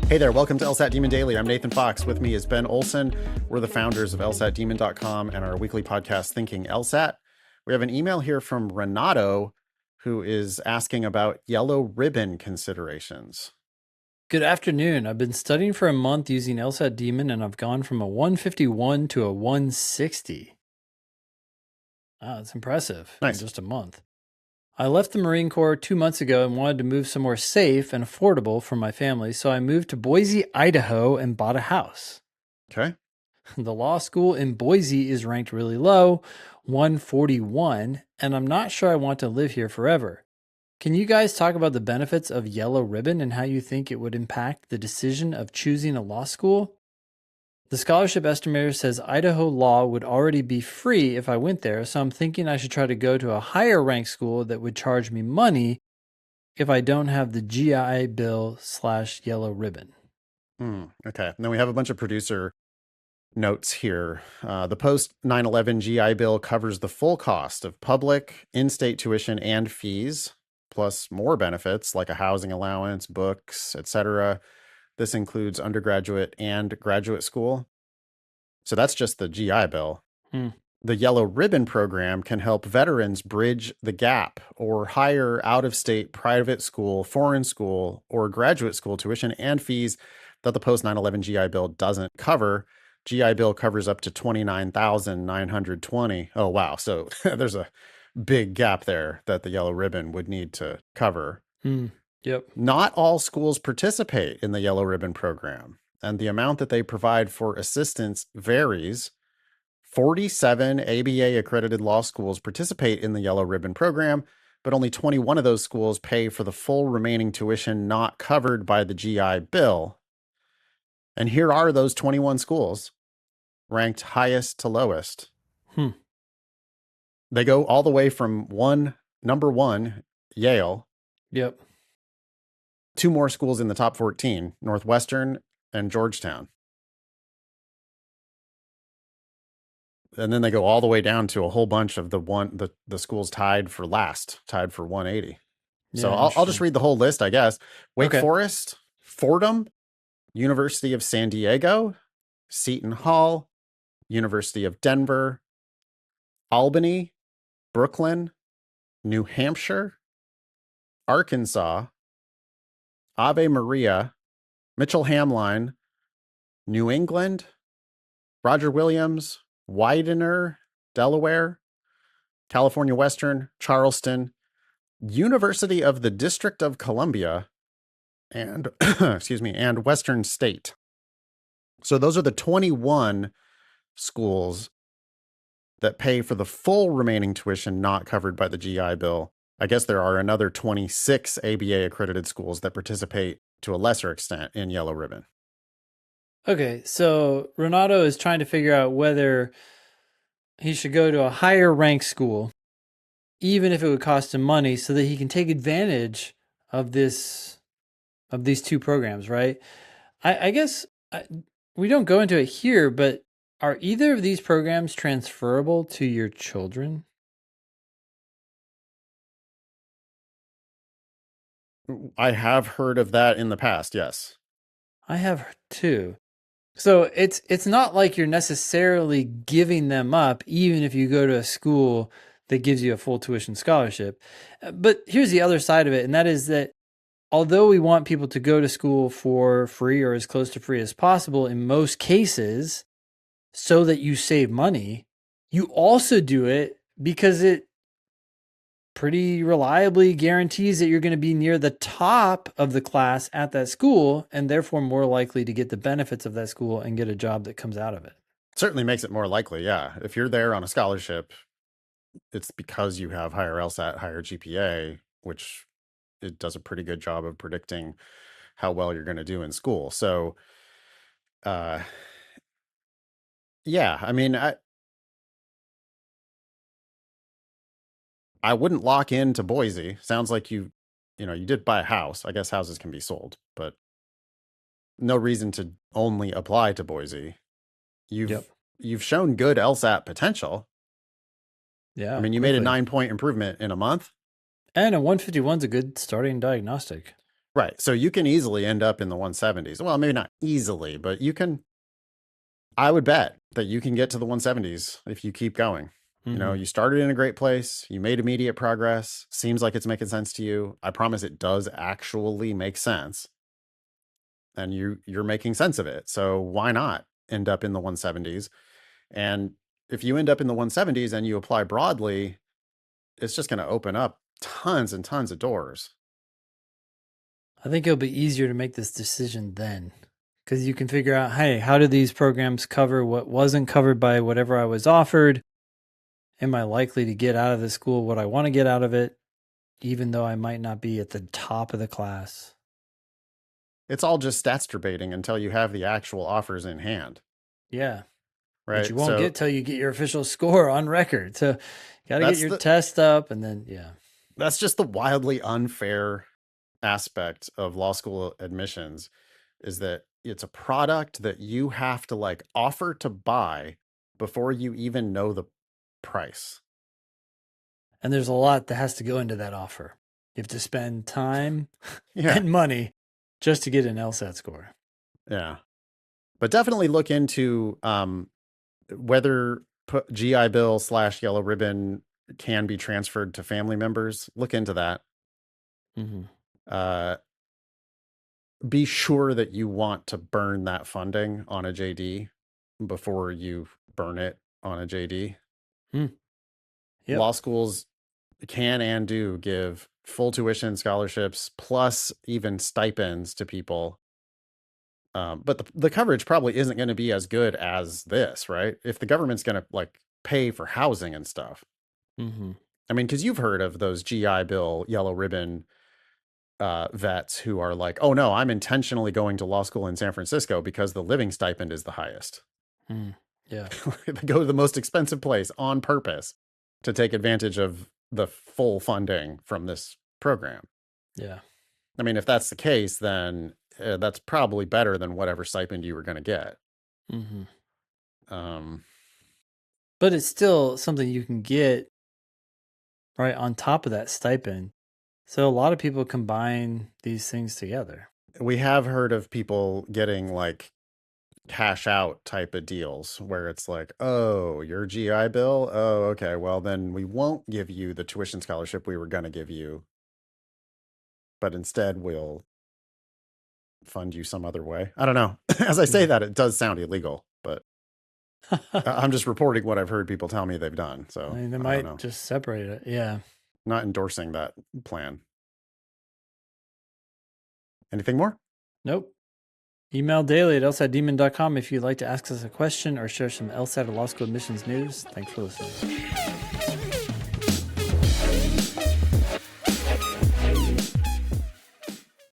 Hey there, welcome to LSAT Demon Daily. I'm Nathan Fox. With me is Ben Olson. We're the founders of lsatdemon.com and our weekly podcast, Thinking LSAT. We have an email here from Renato, who is asking about yellow ribbon considerations. Good afternoon. I've been studying for a month using LSAT Demon, and I've gone from a 151 to a 160. Wow, that's impressive. Nice. In just a month. I left the Marine Corps 2 months ago and wanted to move somewhere safe and affordable for my family, so I moved to Boise, Idaho, and bought a house. Okay. The law school in Boise is ranked really low, 141, and I'm not sure I want to live here forever. Can you guys talk about the benefits of yellow ribbon and how you think it would impact the decision of choosing a law school? The scholarship estimator says Idaho law would already be free if I went there, so I'm thinking I should try to go to a higher ranked school that would charge me money if I don't have the GI Bill / yellow ribbon. Okay. And then we have a bunch of producer notes here. The post 9/11 GI Bill covers the full cost of public, in-state tuition and fees, plus more benefits like a housing allowance, books, etc. This includes undergraduate and graduate school. So that's just the GI Bill. The Yellow Ribbon program can help veterans bridge the gap or hire out-of-state private school, foreign school, or graduate school tuition and fees that the post 9/11 GI Bill doesn't cover. GI Bill covers up to $29,920. Oh, wow. So there's a big gap there that the Yellow Ribbon would need to cover. Yep. Not all schools participate in the Yellow Ribbon program, and the amount that they provide for assistance varies. 47 ABA-accredited law schools participate in the Yellow Ribbon program, but only 21 of those schools pay for the full remaining tuition not covered by the GI Bill. And here are those 21 schools ranked highest to lowest. They go all the way from number one, Yale. Yep. Two more schools in the top 14, Northwestern and Georgetown. And then they go all the way down to a whole bunch of the schools tied for 180. So I'll just read the whole list, I guess. Wake Forest, Fordham, University of San Diego, Seton Hall, University of Denver, Albany, Brooklyn, New Hampshire, Arkansas, Ave Maria, Mitchell Hamline, New England, Roger Williams, Widener, Delaware, California Western, Charleston, University of the District of Columbia, and and Western State. So those are the 21 schools that pay for the full remaining tuition not covered by the GI Bill. I guess there are another 26 ABA-accredited schools that participate to a lesser extent in Yellow Ribbon. Okay, so Renato is trying to figure out whether he should go to a higher ranked school, even if it would cost him money, so that he can take advantage of these two programs, right? I guess we don't go into it here, but are either of these programs transferable to your children? I have heard of that in the past, yes. I have too. So it's not like you're necessarily giving them up, even if you go to a school that gives you a full tuition scholarship. But here's the other side of it, and that is that although we want people to go to school for free or as close to free as possible in most cases, so that you save money, you also do it because it pretty reliably guarantees that you're going to be near the top of the class at that school and therefore more likely to get the benefits of that school and get a job that comes out of it. Certainly makes it more likely, yeah. If you're there on a scholarship, it's because you have higher LSAT, higher GPA, which it does a pretty good job of predicting how well you're going to do in school. So, yeah, I mean, I wouldn't lock into Boise. Sounds like you did buy a house. I guess houses can be sold, but no reason to only apply to Boise. You've shown good LSAT potential. Yeah. I mean, you made a 9-point improvement in a month. And a 151 is a good starting diagnostic. Right. So you can easily end up in the 170s. Well, maybe not easily, but I would bet that you can get to the 170s if you keep going. You know, you started in a great place, you made immediate progress, seems like it's making sense to you. I promise it does actually make sense. And you're making sense of it. So why not end up in the 170s? And if you end up in the 170s and you apply broadly, it's just going to open up tons and tons of doors. I think it'll be easier to make this decision then, because you can figure out, hey, how do these programs cover what wasn't covered by whatever I was offered? Am I likely to get out of the school what I want to get out of it, even though I might not be at the top of the class? It's all just stats debating until you have the actual offers in hand. Yeah. Right. But you won't get till you get your official score on record. So you got to get your test up, and then, yeah. That's just the wildly unfair aspect of law school admissions, is that it's a product that you have to like offer to buy before you even know the price. And there's a lot that has to go into that offer. You have to spend time Yeah. and money just to get an LSAT score. Yeah. But definitely look into whether GI Bill / Yellow Ribbon can be transferred to family members. Look into that. Be sure that you want to burn that funding on a JD before you burn it on a JD. Yep. Law schools can and do give full tuition scholarships plus even stipends to people. But the coverage probably isn't going to be as good as this, right? If the government's going to like pay for housing and stuff. I mean, because you've heard of those GI Bill, Yellow Ribbon vets who are like, oh no, I'm intentionally going to law school in San Francisco because the living stipend is the highest. Yeah. They go to the most expensive place on purpose to take advantage of the full funding from this program. Yeah. I mean, if that's the case, then that's probably better than whatever stipend you were going to get. But it's still something you can get right on top of that stipend. So a lot of people combine these things together. We have heard of people getting like cash out type of deals where it's like, oh, your GI Bill? Oh, okay. Well, then we won't give you the tuition scholarship we were going to give you, but instead we'll fund you some other way. I don't know. As I say that, it does sound illegal, but I'm just reporting what I've heard people tell me they've done. So I mean, they might just separate it. Yeah. Not endorsing that plan. Anything more? Nope. Email daily at lsatdemon.com if you'd like to ask us a question or share some LSAT or law school admissions news. Thanks for listening.